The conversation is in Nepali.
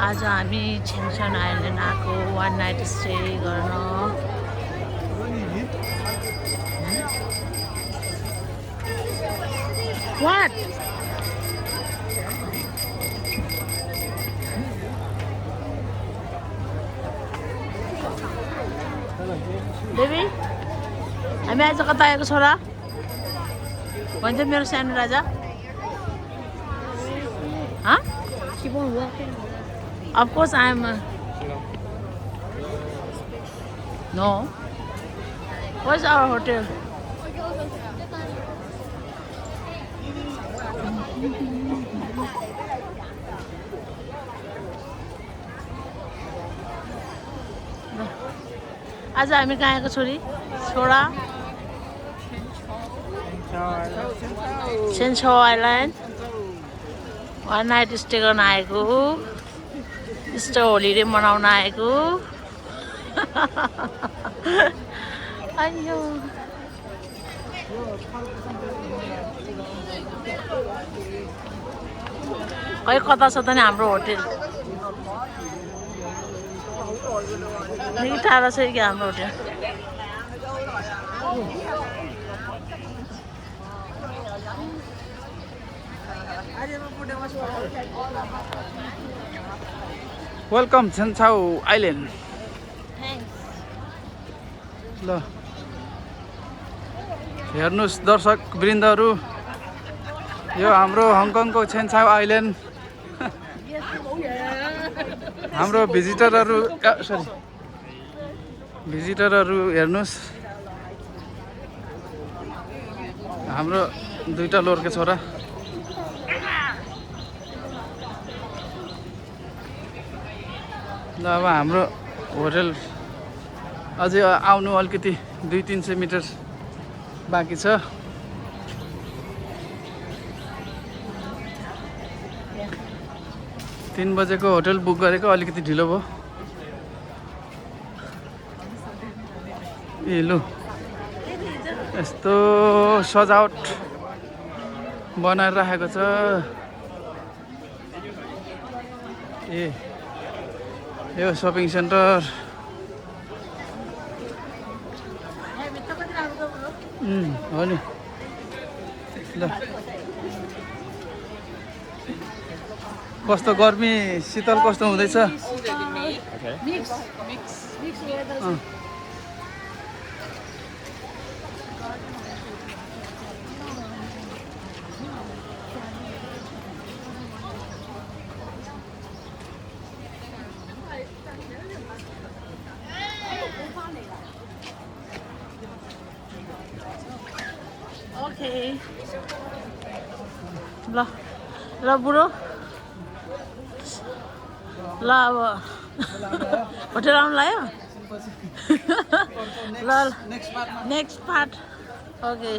आज हामी छेन्सन आइल्यान्ड आएको 1 नाइट स्टे गर्न। What? Baby, हामी आज कता आएको छोरा? भन्छ मेरो सानो राजा? Huh? Keep on walking. Of course I am. No. Where's our hotel? आज हामी कहाँ आएको छोरी छोरा? सेन्सो आइल्यान्ड 1 नाइट स्टे गर्न आएको, इस्टर होलिडे मनाउन आएको। अयो खै कता छ त नि हाम्रो होटेल? निकै टाढा छ कि हाम्रो होटेल? Welcome छेन्साउ island. ल हेर्नुहोस् दर्शक वृन्दहरू, यो हाम्रो हङकङको छेन्साउ आइल्यान्ड। हाम्रो भिजिटरहरू हेर्नुहोस्, हाम्रो दुईटा लोर्के छोरा। ल अब हाम्रो होटेल अझै आउनु अलिकति 200-300 मिटर बाँकी छ। तीन बजेको होटल बुक गरेको अलिकति ढिलो भयो। ए लु यस्तो सजावट बनाएर राखेको छ। ए यो सपिङ सेन्टर हो नि। ल कस्तो गर्मी शीतल कस्तो हुँदैछ? Okay. ल ल बुढो, ल अब होटेल आउनु लाग्यो। ल नेक्स्ट पार्ट। ओके